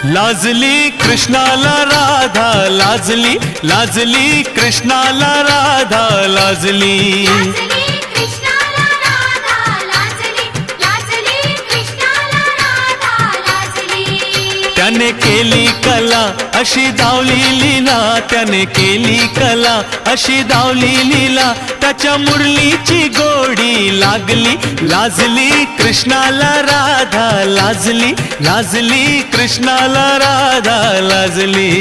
लाजली कृष्णाला राधा लाजली, लाजली कृष्णाला राधा लाजली। त्याने केली कला अशी दावली लीला, त्याने केली कला अशी दावली लीला, त्याच्या मुरलीची गोडी लागली। लाजली कृष्णाला राधा लाजली, लाजली कृष्णाला राधा लाजली।